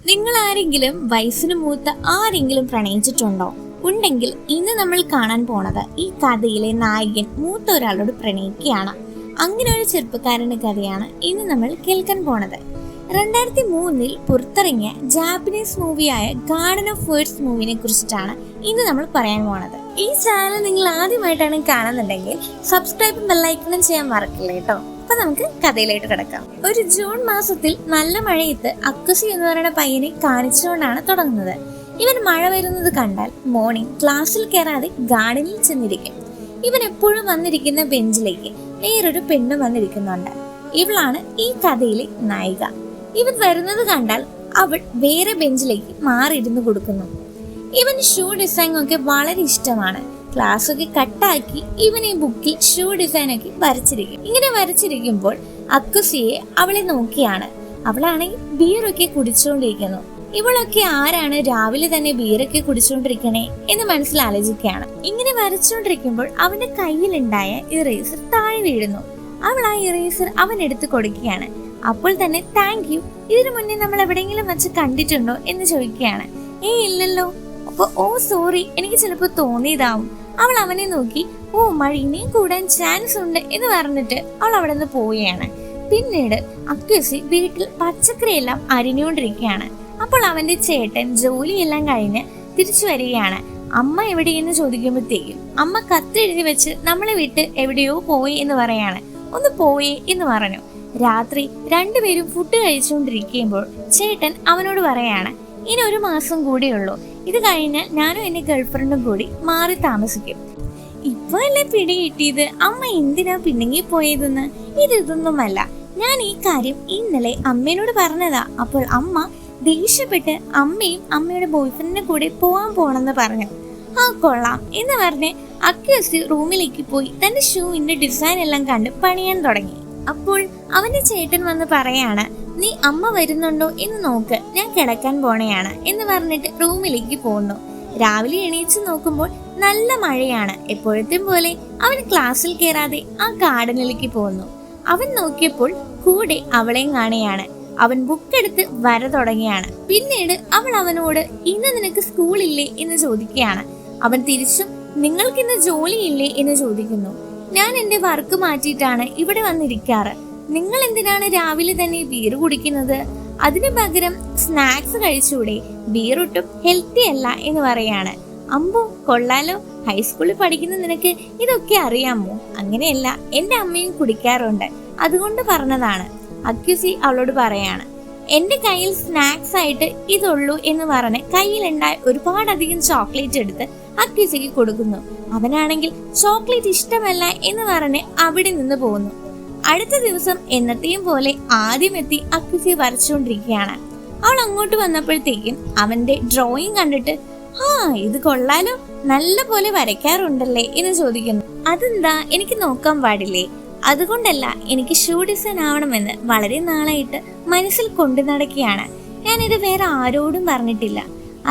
നിങ്ങൾ ആരെങ്കിലും വയസ്സിന് മൂത്ത ആരെങ്കിലും പ്രണയിച്ചിട്ടുണ്ടോ? ഉണ്ടെങ്കിൽ ഇന്ന് നമ്മൾ കാണാൻ പോണത് ഈ കഥയിലെ നായകൻ മൂത്ത ഒരാളോട് പ്രണയിക്കുകയാണ്. അങ്ങനെ ഒരു ചെറുപ്പക്കാരന്റെ കഥയാണ് ഇന്ന് നമ്മൾ കേൾക്കാൻ പോണത്. 2003 പുറത്തിറങ്ങിയ ജാപ്പനീസ് മൂവിയായ ഗാർഡൻ ഓഫ് വേർഡ്സ് മൂവിനെ കുറിച്ചിട്ടാണ് ഇന്ന് നമ്മൾ പറയാൻ പോണത്. ഈ ചാനൽ നിങ്ങൾ ആദ്യമായിട്ടാണ് കാണുന്നുണ്ടെങ്കിൽ സബ്സ്ക്രൈബും ബെല്ലൈക്കണും ചെയ്യാൻ മറക്കില്ല കേട്ടോ. അപ്പൊ നമുക്ക് കഥയിലേക്ക് കിടക്കാം. ഒരു ജൂൺ മാസത്തിൽ നല്ല മഴയത്ത് അക്കുസി എന്ന് പറയുന്ന പയ്യനെ കാണിച്ചുകൊണ്ടാണ് തുടങ്ങുന്നത്. ഇവൻ മഴ വരുന്നത് കണ്ടാൽ മോർണിംഗ് ക്ലാസ്സിൽ കയറാതെ ഗാർഡനിൽ ചെന്നിരിക്കും. ഇവൻ എപ്പോഴും വന്നിരിക്കുന്ന ബെഞ്ചിലേക്ക് വേറൊരു പെണ്ണ് വന്നിരിക്കുന്നുണ്ട്. ഇവളാണ് ഈ കഥയിലെ നായിക. ഇവൻ വരുന്നത് കണ്ടാൽ അവൾ വേറെ ബെഞ്ചിലേക്ക് മാറിയിരുന്നു കൊടുക്കുന്നു. ഇവൻ ഷൂ ഡിസൈൻ ഒക്കെ വളരെ ഇഷ്ടമാണ്. ക്ലാസ് ഒക്കെ കട്ടാക്കി ഇവൻ ഈ ബുക്കിൽ ഷൂ ഡിസൈൻ ഒക്കെ വരച്ചിരിക്കും. ഇങ്ങനെ വരച്ചിരിക്കുമ്പോൾ അക്കുസിയെ അവളെ നോക്കിയാണ്. അവളാണെങ്കിൽ ബിയറൊക്കെ കുടിച്ചുകൊണ്ടിരിക്കുന്നു. ഇവളൊക്കെ ആരാണ് രാവിലെ തന്നെ ബിയറൊക്കെ കുടിച്ചുകൊണ്ടിരിക്കണേ എന്ന് മനസ്സിലാലോചിക്കുകയാണ്. ഇങ്ങനെ വരച്ചുകൊണ്ടിരിക്കുമ്പോൾ അവന്റെ കയ്യിലുണ്ടായ ഇറേസർ താഴെ വീഴുന്നു. അവൾ ആ ഇറേസർ അവൻ എടുത്ത് കൊടുക്കുകയാണ്. അപ്പോൾ തന്നെ താങ്ക് യു, ഇതിനു മുന്നേ നമ്മൾ എവിടെയെങ്കിലും വെച്ച് കണ്ടിട്ടുണ്ടോ എന്ന് ചോദിക്കുകയാണ്. ഇല്ലല്ലോ. അപ്പൊ സോറി, എനിക്ക് ചിലപ്പോ തോന്നിയതാവും. അവൾ അവനെ നോക്കി മഴ ഇനിയും കൂടാൻ ചാൻസ് ഉണ്ട് എന്ന് പറഞ്ഞിട്ട് അവൾ അവിടെ നിന്ന് പോവുകയാണ്. പിന്നീട് അക്കുസി വീട്ടിൽ പച്ചക്കറിയെല്ലാം അരിഞ്ഞുകൊണ്ടിരിക്കുകയാണ്. അപ്പോൾ അവന്റെ ചേട്ടൻ ജോലിയെല്ലാം കഴിഞ്ഞ് തിരിച്ചു വരികയാണ്. അമ്മ എവിടെയെന്ന് ചോദിക്കുമ്പോഴത്തേക്കും അമ്മ കത്തെഴുതി വെച്ച് നമ്മളെ വിട്ട് എവിടെയോ പോയി എന്ന് പറയാണ്. ഒന്ന് പോയി എന്ന് പറഞ്ഞു. രാത്രി രണ്ടുപേരും ഫുഡ് കഴിച്ചുകൊണ്ടിരിക്കുമ്പോൾ ചേട്ടൻ അവനോട് പറയാണ്, ഇനി 1 മാസം കൂടിയുള്ളൂ, ഇത് കഴിഞ്ഞാൽ ഞാനും എന്റെ ഗേൾഫ്രണ്ടും കൂടി മാറി താമസിക്കും. ഇപ്പൊ അല്ലേ പിടി കിട്ടിയത് അമ്മ എന്തിനാ പിണങ്ങി പോയതെന്ന്? ഇതൊന്നുമല്ല, ഞാൻ ഈ കാര്യം ഇന്നലെ അമ്മേനോട് പറഞ്ഞതാ. അപ്പോൾ അമ്മ ദേഷ്യപ്പെട്ട് അമ്മയും അമ്മയുടെ ബോയ്ഫ്രണ്ടിന്റെ കൂടെ പോവാൻ പോണെന്ന് പറഞ്ഞു. കൊള്ളാം എന്ന് പറഞ്ഞ് അക്കുസി റൂമിലേക്ക് പോയി തന്റെ ഷൂവിന്റെ ഡിസൈൻ എല്ലാം കണ്ട് പണിയാൻ തുടങ്ങി. അപ്പോൾ അവന്റെ ചേട്ടൻ വന്ന് പറയാണ്, നീ അമ്മ വരുന്നുണ്ടോ എന്ന് നോക്ക്, ഞാൻ കിടക്കാൻ പോണെയാണ് എന്ന് പറഞ്ഞിട്ട് റൂമിലേക്ക് പോകുന്നു. രാവിലെ എണീച്ച് നോക്കുമ്പോൾ നല്ല മഴയാണ്. എപ്പോഴത്തെയും പോലെ അവൻ ക്ലാസ്സിൽ കയറാതെ ആ ഗാർഡനിലേക്ക് പോകുന്നു. അവൻ നോക്കിയപ്പോൾ കൂടെ അവളെയും കാണുകയാണ്. അവൻ ബുക്കെടുത്ത് വര തുടങ്ങിയാണ്. പിന്നീട് അവൾ അവനോട് ഇന്ന് നിനക്ക് സ്കൂളില്ലേ എന്ന് ചോദിക്കുകയാണ്. അവൻ തിരിച്ചും നിങ്ങൾക്കിന്ന് ജോലിയില്ലേ എന്ന് ചോദിക്കുന്നു. ഞാൻ എന്റെ വർക്ക് മാറ്റിയിട്ടാണ് ഇവിടെ വന്നിരിക്കാറ്. നിങ്ങൾ എന്തിനാണ് രാവിലെ തന്നെ ബീർ കുടിക്കുന്നത്? അതിനു പകരം സ്നാക്സ് കഴിച്ചൂടെ? ബീർ ഒട്ടും ഹെൽത്തി അല്ല എന്ന് പറയാണ്. അമ്പോ കൊള്ളാലോ, ഹൈസ്കൂളിൽ പഠിക്കുന്ന നിനക്ക് ഇതൊക്കെ അറിയാമോ? അങ്ങനെയല്ല, എന്റെ അമ്മയും കുടിക്കാറുണ്ട്, അതുകൊണ്ട് പറഞ്ഞതാണ്. അക്കുസി അവളോട് പറയാണ്. എന്റെ കയ്യിൽ സ്നാക്സ് ആയിട്ട് ഇതുള്ളൂ എന്ന് പറഞ്ഞ് കയ്യിലുണ്ടായ ഒരുപാടധികം ചോക്ലേറ്റ് എടുത്ത് അക്കുസിക്ക് കൊടുക്കുന്നു. അവനാണെങ്കിൽ ചോക്ലേറ്റ് ഇഷ്ടമല്ല എന്ന് പറഞ്ഞ് അവിടെ നിന്ന് പോകുന്നു. അടുത്ത ദിവസം എന്നത്തെയും പോലെ ആദ്യം എത്തി അക്കുസി വരച്ചുകൊണ്ടിരിക്കുകയാണ്. അവൾ അങ്ങോട്ട് വന്നപ്പോഴത്തേക്കും അവന്റെ ഡ്രോയിങ് കണ്ടിട്ട് ഇത് കൊള്ളാലോ, നല്ല പോലെ വരയ്ക്കാറുണ്ടല്ലേ എന്ന് ചോദിക്കുന്നു. അതെന്താ, എനിക്ക് നോക്കാൻ പാടില്ലേ? അതുകൊണ്ടല്ല, എനിക്ക് ഷൂ ഡിസൈൻ ആവണമെന്ന് വളരെ നാളായിട്ട് മനസ്സിൽ കൊണ്ടു നടക്കുകയാണ്. ഞാനിത് വേറെ ആരോടും പറഞ്ഞിട്ടില്ല.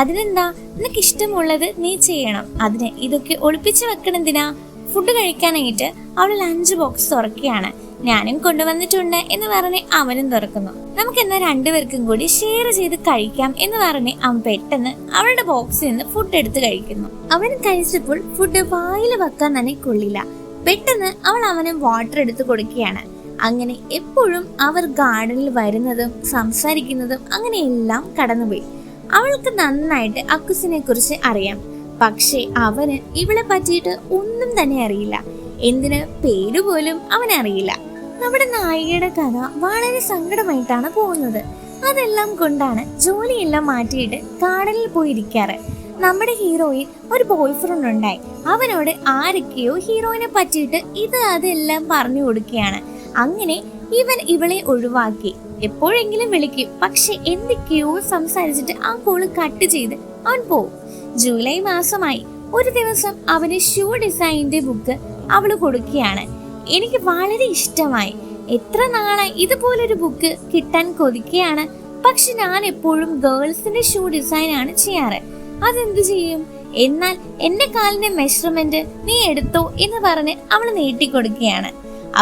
അതിനെന്താ, നിനക്ക് ഇഷ്ടമുള്ളത് നീ ചെയ്യണം. അതിന് ഇതൊക്കെ ഒളിപ്പിച്ചു വെക്കണെന്തിനാ? ഫുഡ് കഴിക്കാനായിട്ട് അവൾ ലഞ്ച് ബോക്സ് തുറക്കുകയാണ്. ഞാനും കൊണ്ടുവന്നിട്ടുണ്ട് എന്ന് പറഞ്ഞ് അവനും തുറക്കുന്നു. നമുക്ക് എന്നാൽ 2 പേർക്കും കൂടി ഷെയർ ചെയ്ത് കഴിക്കാം എന്ന് പറഞ്ഞ് അവൻ പെട്ടെന്ന് അവളുടെ ബോക്സിൽ നിന്ന് ഫുഡ് എടുത്ത് കഴിക്കുന്നു. അവൻ കഴിച്ചപ്പോൾ ഫുഡ് വായിൽ വെക്കാൻ തന്നെ കൊള്ളില്ല. പെട്ടെന്ന് അവൾ അവന് വാട്ടർ എടുത്ത് കൊടുക്കുകയാണ്. അങ്ങനെ എപ്പോഴും അവർ ഗാർഡനിൽ വരുന്നതും സംസാരിക്കുന്നതും അങ്ങനെയെല്ലാം കടന്നുപോയി. അവൾക്ക് നന്നായിട്ട് അക്കുസിനെ കുറിച്ച് അറിയാം. പക്ഷെ അവന് ഇവളെ പറ്റിയിട്ട് ഒന്നും തന്നെ അറിയില്ല. എന്തിന് പേര് പോലും അവനറിയില്ല. നമ്മുടെ നായികയുടെ കഥ വളരെ സങ്കടമായിട്ടാണ് പോകുന്നത്. അതെല്ലാം കൊണ്ടാണ് ജോലിയെല്ലാം മാറ്റിയിട്ട് ഗാർഡനിൽ പോയിരിക്കാറ്. നമ്മുടെ ഹീറോയിൻ ഒരു ബോയ്ഫ്രണ്ട് ഉണ്ടായി. അവനോട് ആരൊക്കെയോ ഹീറോയിനെ പറ്റിയിട്ട് അതെല്ലാം പറഞ്ഞു കൊടുക്കുകയാണ്. അങ്ങനെ ഇവൻ ഇവളെ ഒഴിവാക്കി. എപ്പോഴെങ്കിലും വിളിക്കും, പക്ഷെ എന്തൊക്കെയോ സംസാരിച്ചിട്ട് ആ കോള് കട്ട് ചെയ്ത് അവൻ പോവും. ജൂലൈ മാസമായി. ഒരു ദിവസം അവന് ഷൂ ഡിസൈനിന്റെ ബുക്ക് അവള് കൊടുക്കുകയാണ്. എനിക്ക് വളരെ ഇഷ്ടമായി. എത്ര നാളായി ഇതുപോലൊരു ബുക്ക് കിട്ടാൻ കൊതിക്കുകയാണ്. പക്ഷെ ഞാൻ എപ്പോഴും ഗേൾസിന്റെ ഷൂ ഡിസൈൻ ആണ് ചെയ്യാറ്. അതെന്ത് ചെയ്യും? എന്നാൽ എന്റെ കാലിന്റെ മെഷർമെന്റ് നീ എടുത്തോ എന്ന് പറഞ്ഞ് അവൾ നീട്ടിക്കൊടുക്കുകയാണ്.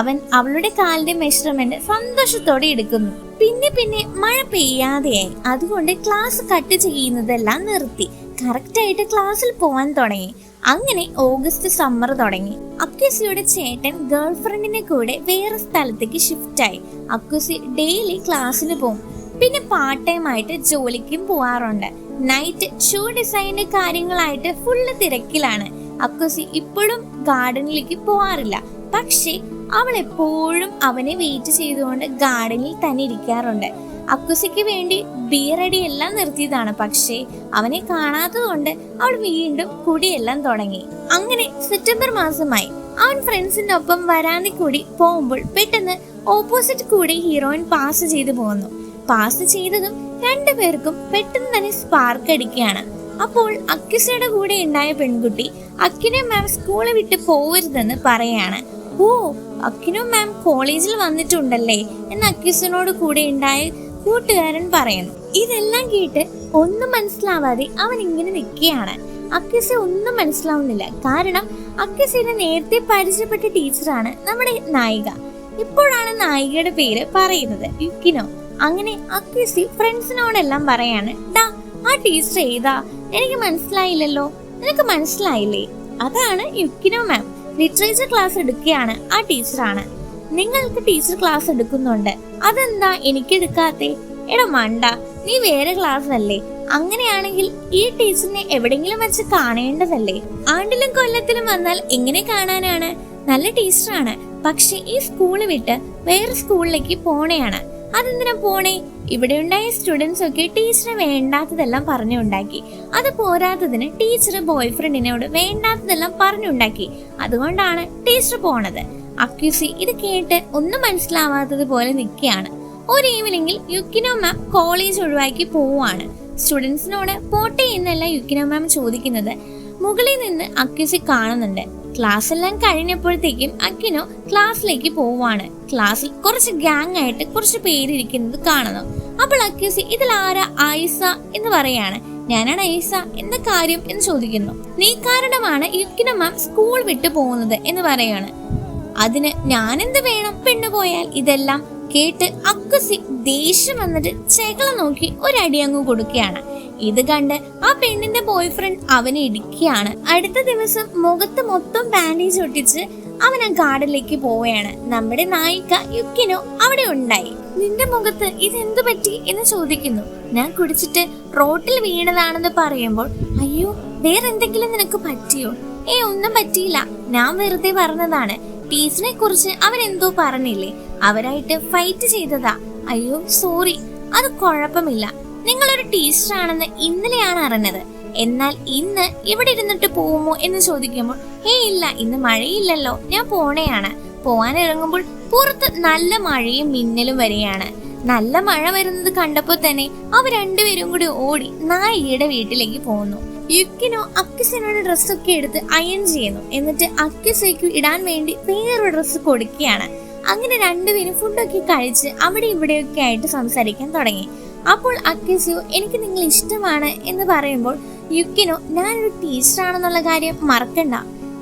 അവൻ അവളുടെ കാലിന്റെ മെഷർമെന്റ് സന്തോഷത്തോടെ എടുക്കുന്നു. പിന്നെ പിന്നെ മഴ പെയ്യാതെയായി. അതുകൊണ്ട് ക്ലാസ് കട്ട് ചെയ്യുന്നതെല്ലാം നിർത്തി. കറക്റ്റായിട്ട് ക്ലാസ്സിൽ പോവാൻ തുടങ്ങി. അങ്ങനെ ഓഗസ്റ്റ് സമ്മർ തുടങ്ങി. അക്യുസിയുടെ ചേട്ടൻ ഗേൾഫ്രണ്ടിനെ കൂടെ വേറെ സ്ഥലത്തേക്ക് ഷിഫ്റ്റായി. അക്യുസി ഡെയിലി ക്ലാസ്സിന് പോകും. പിന്നെ പാർട്ട് ടൈം ആയിട്ട് ജോലിക്കും പോവാറുണ്ട്. നൈറ്റ് ഷൂ ഡിസൈനിന്റെ കാര്യങ്ങളായിട്ട് ഫുള്ള് തിരക്കിലാണ്. അക്യുസി ഇപ്പോഴും ഗാർഡനിലേക്ക് പോവാറില്ല. പക്ഷേ അവൾ എപ്പോഴും അവനെ വെയിറ്റ് ചെയ്തുകൊണ്ട് ഗാർഡനിൽ തന്നെ ഇരിക്കാറുണ്ട്. അക്യുസിക്ക് വേണ്ടി ബീറടി എല്ലാം നിർത്തിയതാണ്. പക്ഷേ അവനെ കാണാത്തത് കൊണ്ട് അവൾ വീണ്ടും കുടിയെല്ലാം തുടങ്ങി. അങ്ങനെ സെപ്റ്റംബർ മാസമായി. അവൻ ഫ്രണ്ട്സിന്റെ ഒപ്പം വരാന്തി കൂടി പോകുമ്പോൾ പെട്ടെന്ന് ഓപ്പോസിറ്റ് കൂടി ഹീറോയിൻ പാസ് ചെയ്തു പോകുന്നു. പാസ് ചെയ്തതും രണ്ടുപേർക്കും പെട്ടെന്ന് തന്നെ സ്പാർക്ക് അടിക്കുകയാണ്. അപ്പോൾ അക്യുസിയുടെ കൂടെ ഉണ്ടായ പെൺകുട്ടി അക്കിനോ മാം സ്കൂള് വിട്ട് പോവരുതെന്ന് പറയാണ്. ഓ, അക്കിനോ മാം കോളേജിൽ വന്നിട്ടുണ്ടല്ലേ എന്ന് അക്യുസിനോട് കൂടെ ഉണ്ടായ കൂട്ടുകാരൻ പറയുന്നു. ഇതെല്ലാം കേട്ട് ഒന്നും മനസ്സിലാവാതെ അവൻ ഇങ്ങനെ നിൽക്കുകയാണ്. അക്യുസി ഒന്നും മനസ്സിലാവുന്നില്ല. കാരണം അക്യുസിനെ നേരത്തെ പരിചയപ്പെട്ട ടീച്ചറാണ് നമ്മുടെ നായിക. ഇപ്പോഴാണ് നായികയുടെ പേര് പറയുന്നത്, യുക്കിനോ. അങ്ങനെ അക്യുസി ഫ്രണ്ട്സിനോടെല്ലാം പറയാണ്, ഡാ ആ ടീച്ചർ ഏതാ, എനിക്ക് മനസ്സിലായില്ലല്ലോ. നിനക്ക് മനസ്സിലായില്ലേ? അതാണ് യുക്കിനോ മാം. ലിറ്ററേച്ചർ ക്ലാസ് എടുക്കുകയാണ്. ആ ടീച്ചറാണ്. നിങ്ങൾക്ക് ടീച്ചർ ക്ലാസ് എടുക്കുന്നുണ്ട്, അതെന്താ എനിക്ക് എടുക്കാത്തെ? എടാ മണ്ട, നീ വേറെ ക്ലാസ് അല്ലേ? അങ്ങനെയാണെങ്കിൽ ഈ ടീച്ചറിനെ എവിടെങ്കിലും വെച്ച് കാണേണ്ടതല്ലേ? ആണ്ടിലും കൊല്ലത്തിലും വന്നാൽ എങ്ങനെ കാണാനാണ്? നല്ല ടീച്ചറാണ്. പക്ഷെ ഈ സ്കൂള് വിട്ട് വേറെ സ്കൂളിലേക്ക് പോണെയാണ്. അതെന്തിനാ പോണേ? ഇവിടെ ഉണ്ടായ സ്റ്റുഡൻസ് ഒക്കെ ടീച്ചറെ വേണ്ടാത്തതെല്ലാം പറഞ്ഞുണ്ടാക്കി. അത് പോരാത്തതിന് ടീച്ചർ ബോയ്ഫ്രണ്ടിനോട് വേണ്ടാത്തതെല്ലാം പറഞ്ഞുണ്ടാക്കി. അതുകൊണ്ടാണ് ടീച്ചർ പോണത്. അക്യുസി ഇത് കേട്ട് ഒന്നും മനസ്സിലാവാത്തത് പോലെ നിൽക്കുകയാണ്. ഒരു ഈവനിങ്ങിൽ യുക്കിനോ മാം കോളേജ് ഒഴിവാക്കി പോവുകയാണ്. സ്റ്റുഡൻസിനോട് പോട്ടെ എന്നല്ല യുക്കിനോ മാം ചോദിക്കുന്നത്. മുകളിൽ നിന്ന് അക്യുസി കാണുന്നുണ്ട്. ക്ലാസ് എല്ലാം കഴിഞ്ഞപ്പോഴത്തേക്കും അക്കിനോ ക്ലാസ്സിലേക്ക് പോവാണ്. ക്ലാസ്സിൽ കുറച്ച് ഗ്യാങ് ആയിട്ട് കുറച്ച് പേരിരിക്കുന്നത് കാണുന്നു. അപ്പോൾ അക്യുസി ഇതിൽ ആരാ ഐസ എന്ന് പറയാണ്. ഞാനാണ് ഐസ, എന്താ കാര്യം എന്ന് ചോദിക്കുന്നു. നീ കാരണമാണ് യുക്കിനോ മാം സ്കൂൾ വിട്ടു പോകുന്നത് എന്ന് പറയാണ്. അതിന് ഞാനെന്ത് വേണം? പെണ്ണുപോയാൽ. ഇതെല്ലാം കേട്ട് അക്യുസി ദേഷ്യം വന്നിട്ട് ചെകള നോക്കി ഒരടി അങ്ങ് കൊടുക്കുകയാണ്. ഇത് കണ്ട് ആ പെണ്ണിന്റെ ബോയ്ഫ്രണ്ട് അവനെ ഇടിക്കുകയാണ്. അടുത്ത ദിവസം മുഖത്ത് മൊത്തം ബാൻഡേജ് ഒട്ടിച്ച് അവൻ ആ ഗാർഡനിലേക്ക് പോവുകയാണ്. നമ്മുടെ നായിക യുക്കിനോ അവിടെ ഉണ്ടായി. നിന്റെ മുഖത്ത് ഇതെന്തു പറ്റി എന്ന് ചോദിക്കുന്നു. ഞാൻ കുടിച്ചിട്ട് റോട്ടിൽ വീണതാണെന്ന് പറയുമ്പോൾ, അയ്യോ വേറെന്തെങ്കിലും നിനക്ക് പറ്റിയോ? ഒന്നും പറ്റിയില്ല, ഞാൻ വെറുതെ പറഞ്ഞതാണ്. ടീച്ചറിനെ കുറിച്ച് അവൻ എന്തോ പറഞ്ഞില്ലേ, അവരായിട്ട് ഫൈറ്റ് ചെയ്തതാ. അയ്യോ സോറി, അത് കുഴപ്പമില്ല. നിങ്ങളൊരു ടീച്ചറാണെന്ന് ഇന്നലെയാണ് അറിഞ്ഞത്. എന്നാൽ ഇന്ന് ഇവിടെ ഇരുന്നിട്ട് പോവുമോ എന്ന് ചോദിക്കുമ്പോൾ, ഇല്ല, ഇന്ന് മഴയില്ലല്ലോ, ഞാൻ പോണെയാണ്. പോവാൻ ഇറങ്ങുമ്പോൾ പുറത്ത് നല്ല മഴയും മിന്നലും വരികയാണ്. നല്ല മഴ വരുന്നത് കണ്ടപ്പോൾ തന്നെ അവർ രണ്ടുപേരും കൂടി ഓടി നായികയുടെ വീട്ടിലേക്ക് പോകുന്നു. യുക്കിനോ അക്യുസിനോട് ഡ്രസ്സൊക്കെ എടുത്ത് അയൺ ചെയ്യുന്നു. എന്നിട്ട് അക്യുസയ്ക്ക് ഇടാൻ വേണ്ടി വേറൊരു ഡ്രസ്സ് കൊടുക്കുകയാണ്. അങ്ങനെ രണ്ടുപേരും ഫുഡൊക്കെ കഴിച്ച് അവിടെ ഇവിടെയൊക്കെ ആയിട്ട് സംസാരിക്കാൻ തുടങ്ങി. അപ്പോൾ അക്യുസിയോ എനിക്ക് നിങ്ങൾ ഇഷ്ടമാണ് എന്ന് പറയുമ്പോൾ യുക്കിനോ ഞാനൊരു ടീച്ചറാണെന്നുള്ള കാര്യം മറക്കണ്ട,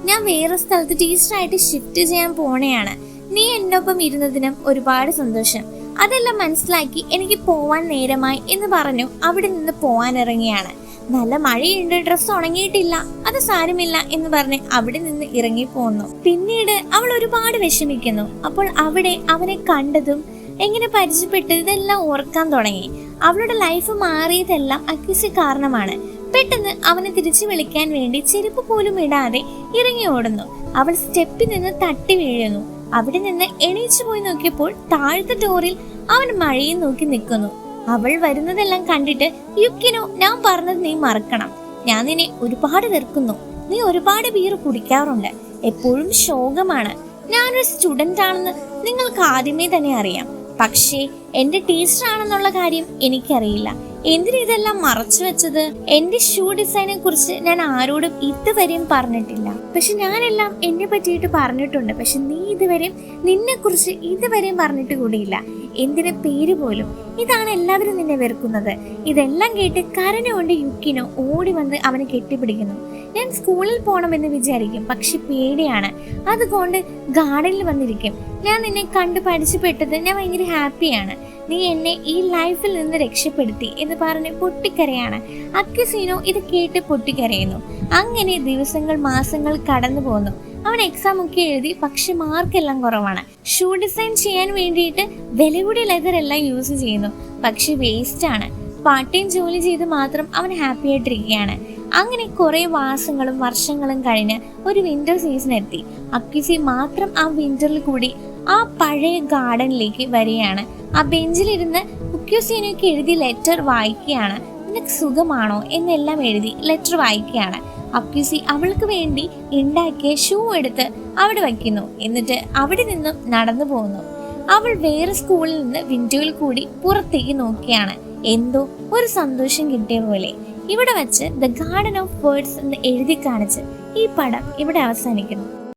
ഞാൻ വേറെ സ്ഥലത്ത് ടീച്ചറായിട്ട് ഷിഫ്റ്റ് ചെയ്യാൻ പോണെയാണ്. നീ എൻ്റെ ഒപ്പം ഇരുന്നതിനും ഒരുപാട് സന്തോഷം. അതെല്ലാം മനസ്സിലാക്കി എനിക്ക് പോവാൻ നേരമായി എന്ന് പറഞ്ഞു അവിടെ നിന്ന് പോവാൻ ഇറങ്ങിയാണ്. നല്ല മഴയുണ്ട്, ഡ്രസ്സ് ഉണങ്ങിയിട്ടില്ല, അത് സാരമില്ല എന്ന് പറഞ്ഞ് അവിടെ നിന്ന് ഇറങ്ങിപ്പോന്നു. പിന്നീട് അവൾ ഒരുപാട് വിഷമിക്കുന്നു. അപ്പോൾ അവിടെ അവനെ കണ്ടതും എങ്ങനെ പരിചയപ്പെട്ടത് ഇതെല്ലാം ഓർക്കാൻ തുടങ്ങി. അവളുടെ ലൈഫ് മാറിയതെല്ലാം അക്യുസി കാരണമാണ്. പെട്ടെന്ന് അവനെ തിരിച്ചു വിളിക്കാൻ വേണ്ടി ചെരുപ്പ് പോലും ഇടാതെ ഇറങ്ങി ഓടുന്നു. അവൾ സ്റ്റെപ്പിൽ നിന്ന് തട്ടി വീഴുന്നു. അവിടെ നിന്ന് എണീച്ചു പോയി നോക്കിയപ്പോൾ താഴത്തെ ഡോറിൽ അവൻ മഴയും നോക്കി നിൽക്കുന്നു. അവൾ വരുന്നതെല്ലാം കണ്ടിട്ട് യുക്കിനോ ഞാൻ പറഞ്ഞത് നീ മറക്കണം, ഞാൻ നിന്നെ ഒരുപാട് വെറുക്കുന്നു. നീ ഒരുപാട് ബീർ കുടിക്കാറുണ്ട്, എപ്പോഴും ശോകമാണ്. ഞാനൊരു സ്റ്റുഡന്റ് ആണെന്ന് നിങ്ങൾക്ക് ആദ്യമേ തന്നെ അറിയാം. പക്ഷേ എന്റെ ടീച്ചറാണെന്നുള്ള കാര്യം എനിക്കറിയില്ല. എന്തിനാ ഇതെല്ലാം മറച്ചു വെച്ചത്? എന്റെ ഷൂ ഡിസൈനെ കുറിച്ച് ഞാൻ ആരോടും ഇതുവരെയും പറഞ്ഞിട്ടില്ല. പക്ഷെ ഞാനെല്ലാം എന്നെ പറ്റിയിട്ട് പറഞ്ഞിട്ടുണ്ട്. പക്ഷെ നീ ഇതുവരെയും നിന്നെ കുറിച്ച് ഇതുവരെയും പറഞ്ഞിട്ട് കൂടിയില്ല. എന്തിന് പേര് പോലും. ഇതാണ് എല്ലാവരും നിന്നെ വെറുക്കുന്നത്. ഇതെല്ലാം കേട്ട് കരഞ്ഞുകൊണ്ട് യുക്കിനോ ഓടി വന്ന് അവനെ കെട്ടിപ്പിടിക്കുന്നു. ഞാൻ സ്കൂളിൽ പോകണമെന്ന് വിചാരിക്കും, പക്ഷെ പേടിയാണ്. അതുകൊണ്ട് ഗാർഡനിൽ വന്നിരിക്കും. ഞാൻ നിന്നെ കണ്ടു പരിചയപ്പെട്ടത് ഞാൻ ഭയങ്കര ഹാപ്പിയാണ്. നീ എന്നെ ഈ ലൈഫിൽ നിന്ന് രക്ഷപ്പെടുത്തി എന്ന് പറഞ്ഞ് പൊട്ടിക്കരയാണ്. അക്യുസീനോ ഇത് കേട്ട് പൊട്ടിക്കരയുന്നു. അങ്ങനെ ദിവസങ്ങൾ മാസങ്ങൾ കടന്നു പോകുന്നു. അവൻ എക്സാം ഒക്കെ എഴുതി, പക്ഷെ മാർക്കെല്ലാം കുറവാണ്. ഷൂ ഡിസൈൻ ചെയ്യാൻ വേണ്ടിയിട്ട് വില കൂടിയ ലെതർ എല്ലാം യൂസ് ചെയ്യുന്നു, പക്ഷെ വേസ്റ്റ് ആണ്. പാർട്ട് ടൈം ജോലി ചെയ്ത് മാത്രം അവൻ ഹാപ്പി ആയിട്ടിരിക്കുകയാണ്. അങ്ങനെ കുറെ മാസങ്ങളും വർഷങ്ങളും കഴിഞ്ഞ് ഒരു വിന്റർ സീസൺ എത്തി. അക്യുസി മാത്രം ആ വിന്ററിൽ കൂടി ആ പഴയ ഗാർഡനിലേക്ക് വരികയാണ്. ആ ബെഞ്ചിലിരുന്ന് അക്യുസീനോയ്ക്ക് എഴുതി ലെറ്റർ വായിക്കുകയാണ്. നിനക്ക് സുഖമാണോ എന്നെല്ലാം എഴുതി ലെറ്റർ വായിക്കുകയാണ്. അക്യുസി അവൾക്ക് വേണ്ടി ഉണ്ടാക്കിയ ഷൂ എടുത്ത് അവിടെ വയ്ക്കുന്നു. എന്നിട്ട് അവിടെ നിന്നും നടന്നു പോകുന്നു. അവൾ വേറെ സ്കൂളിൽ നിന്ന് വിൻഡോയിൽ കൂടി പുറത്തേക്ക് നോക്കിയാണ്. എന്തോ ഒരു സന്തോഷം കിട്ടിയ പോലെ. ഇവിടെ വെച്ച് ദ ഗാർഡൻ ഓഫ് വേർഡ്സ് എന്ന് എഴുതി കാണിച്ച് ഈ പടം ഇവിടെ അവസാനിക്കുന്നു.